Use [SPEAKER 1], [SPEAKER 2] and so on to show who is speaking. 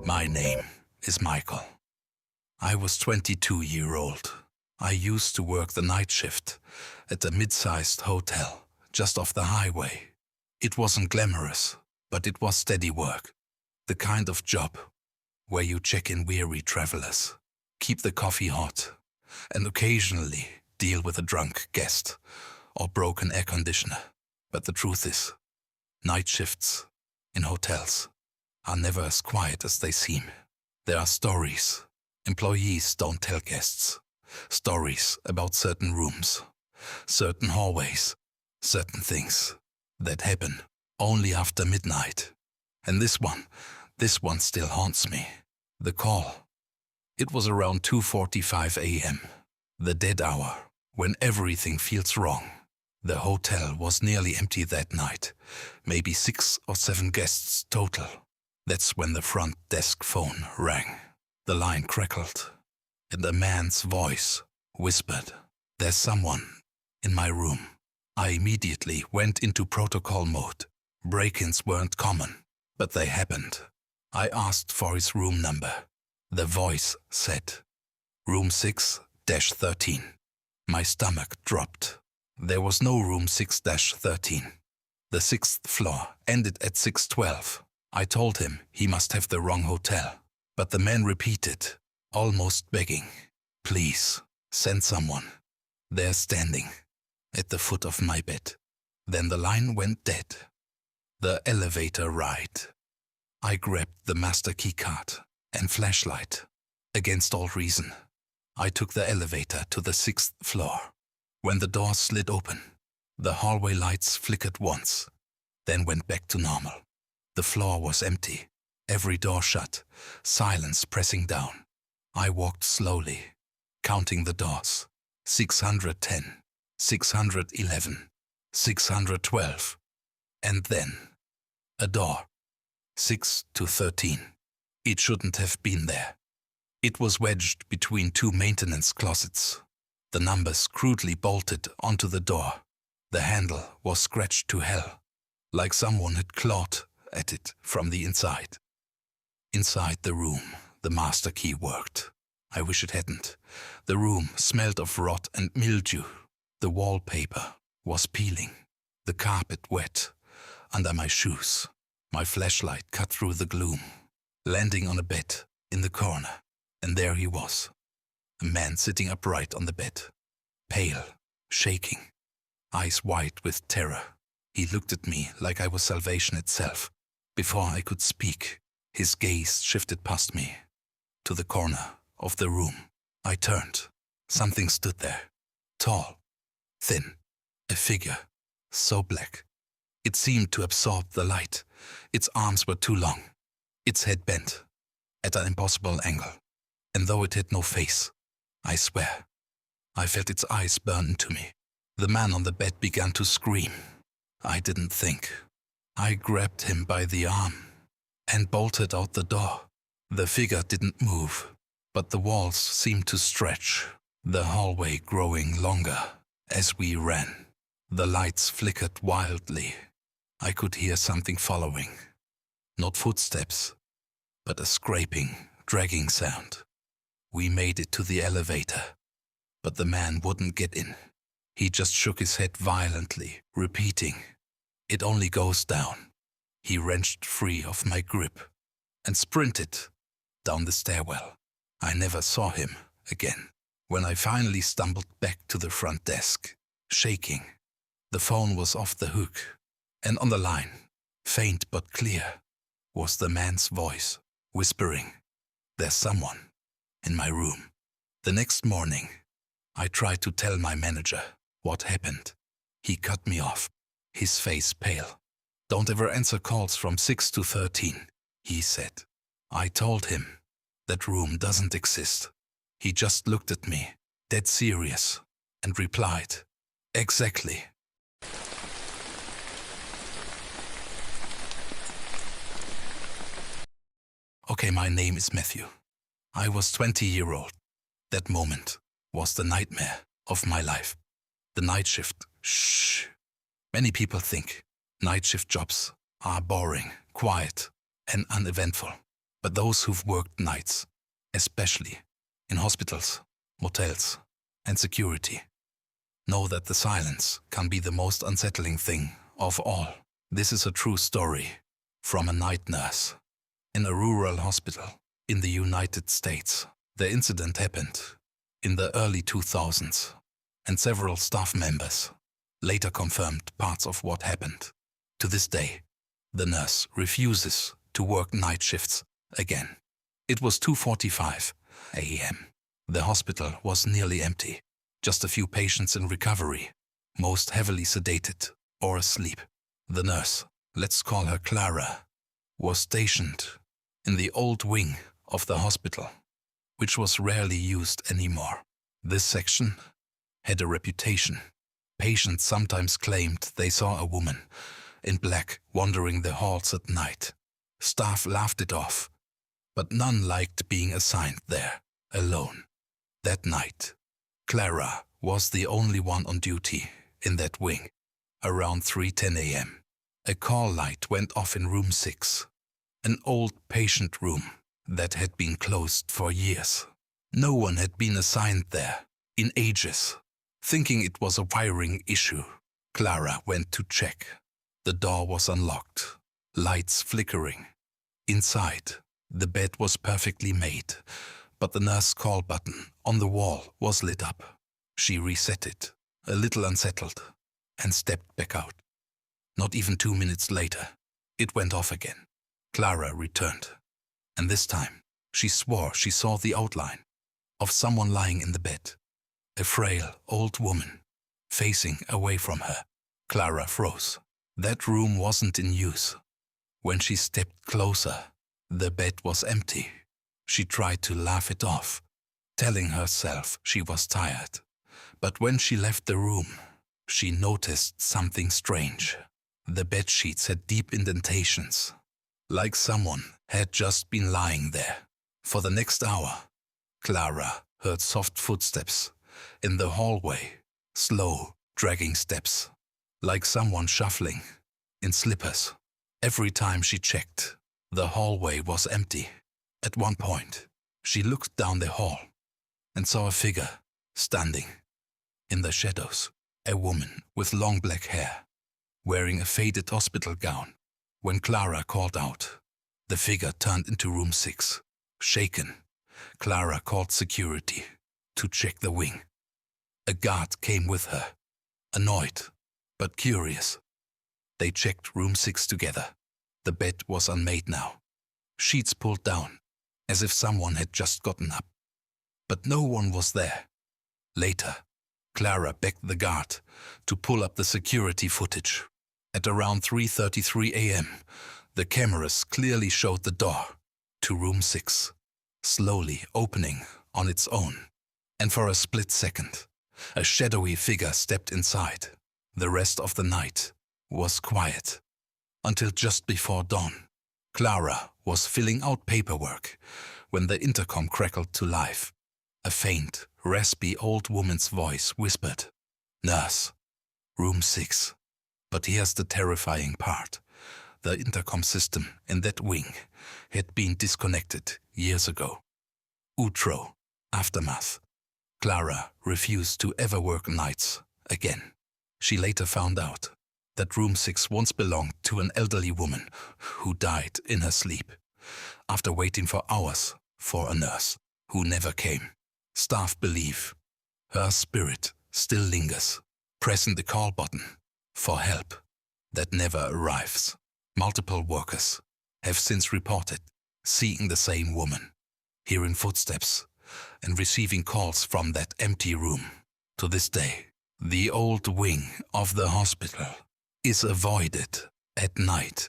[SPEAKER 1] My name is Michael. I was 22-year-old. I used to work the night shift at a mid-sized hotel just off the highway. It wasn't glamorous, but it was steady work. The kind of job where you check in weary travelers, keep the coffee hot, and occasionally deal with a drunk guest or broken air conditioner. But the truth is, night shifts in hotels are never as quiet as they seem. There are stories employees don't tell guests. Stories about certain rooms, certain hallways, certain things that happen only after midnight. And this one still haunts me. The call. It was around 2:45 a.m., the dead hour, when everything feels wrong. The hotel was nearly empty that night, maybe 6 or 7 guests total. That's when the front desk phone rang. The line crackled, and a man's voice whispered, "There's someone in my room." I immediately went into protocol mode. Break-ins weren't common, but they happened. I asked for his room number. The voice said, "Room 6-13. My stomach dropped. There was no room 6-13. The 6th floor ended at 612. I told him he must have the wrong hotel, but the man repeated, almost begging, "Please, send someone." They're standing at the foot of my bed. Then the line went dead. The elevator ride. I grabbed the master key card and flashlight. Against all reason, I took the elevator to the 6th floor. When the door slid open, the hallway lights flickered once, then went back to normal. The floor was empty, every door shut, silence pressing down. I walked slowly, counting the doors. 610, 611, 612, and then a door. 6-13. It shouldn't have been there. It was wedged between 2 maintenance closets. The numbers crudely bolted onto the door. The handle was scratched to hell, like someone had clawed at it from the inside. Inside the room, the master key worked. I wish it hadn't. The room smelled of rot and mildew. The wallpaper was peeling. The carpet wet under my shoes. My flashlight cut through the gloom, landing on a bed in the corner. And there he was, a man sitting upright on the bed, pale, shaking, eyes wide with terror. He looked at me like I was salvation itself. Before I could speak, his gaze shifted past me, to the corner of the room. I turned. Something stood there, tall, thin, a figure, so black. It seemed to absorb the light. Its arms were too long, its head bent, at an impossible angle. And though it had no face, I swear, I felt its eyes burn into me. The man on the bed began to scream. I didn't think. I grabbed him by the arm and bolted out the door. The figure didn't move, but the walls seemed to stretch, the hallway growing longer as we ran. The lights flickered wildly. I could hear something following. Not footsteps, but a scraping, dragging sound. We made it to the elevator, but the man wouldn't get in. He just shook his head violently, repeating, "It only goes down." He wrenched free of my grip and sprinted down the stairwell. I never saw him again. When I finally stumbled back to the front desk, shaking, the phone was off the hook, and on the line, faint but clear, was the man's voice, whispering, "There's someone in my room." The next morning, I tried to tell my manager what happened. He cut me off, his face pale. "Don't ever answer calls from 6-13, he said. I told him that room doesn't exist. He just looked at me, dead serious, and replied, "Exactly." Okay, my name is Matthew. I was 20-year-old. That moment was the nightmare of my life. The night shift. Shh. Many people think night shift jobs are boring, quiet, and uneventful. But those who've worked nights, especially in hospitals, motels, and security, know that the silence can be the most unsettling thing of all. This is a true story from a night nurse in a rural hospital in the United States. The incident happened in the early 2000s, and several staff members later confirmed parts of what happened. To this day, the nurse refuses to work night shifts again. It was 2:45 a.m. The hospital was nearly empty. Just a few patients in recovery, most heavily sedated or asleep. The nurse, let's call her Clara, was stationed in the old wing of the hospital, which was rarely used anymore. This section had a reputation. Patients sometimes claimed they saw a woman in black wandering the halls at night. Staff laughed it off, but none liked being assigned there alone. That night, Clara was the only one on duty in that wing. Around 3:10 a.m., a call light went off in room 6, an old patient room that had been closed for years. No one had been assigned there in ages. Thinking it was a wiring issue, Clara went to check. The door was unlocked, lights flickering. Inside, the bed was perfectly made, but the nurse call button on the wall was lit up. She reset it, a little unsettled, and stepped back out. Not even 2 minutes later, it went off again. Clara returned, and this time she swore she saw the outline of someone lying in the bed, a frail old woman facing away from her. Clara froze. That room wasn't in use. When she stepped closer, the bed was empty. She tried to laugh it off, telling herself she was tired. But when she left the room, she noticed something strange. The bed sheets had deep indentations, like someone had just been lying there. For the next hour, Clara heard soft footsteps in the hallway, slow, dragging steps, like someone shuffling in slippers. Every time she checked, the hallway was empty. At one point, she looked down the hall and saw a figure standing in the shadows, a woman with long black hair, wearing a faded hospital gown. When Clara called out, the figure turned into room 6. Shaken, Clara called security to check the wing. A guard came with her, annoyed but curious. They checked room 6 together. The bed was unmade now, sheets pulled down, as if someone had just gotten up. But no one was there. Later, Clara begged the guard to pull up the security footage. At around 3:33 a.m., the cameras clearly showed the door to room 6, slowly opening on its own. And for a split second, a shadowy figure stepped inside. The rest of the night was quiet, until just before dawn. Clara was filling out paperwork when the intercom crackled to life. A faint, raspy old woman's voice whispered, "Nurse, room 6. But here's the terrifying part. The intercom system in that wing had been disconnected years ago. Outro, aftermath. Clara refused to ever work nights again. She later found out that room 6 once belonged to an elderly woman who died in her sleep after waiting for hours for a nurse who never came. Staff believe her spirit still lingers, pressing the call button for help that never arrives. Multiple workers have since reported seeing the same woman, hearing footsteps, and receiving calls from that empty room. To this day, the old wing of the hospital is avoided at night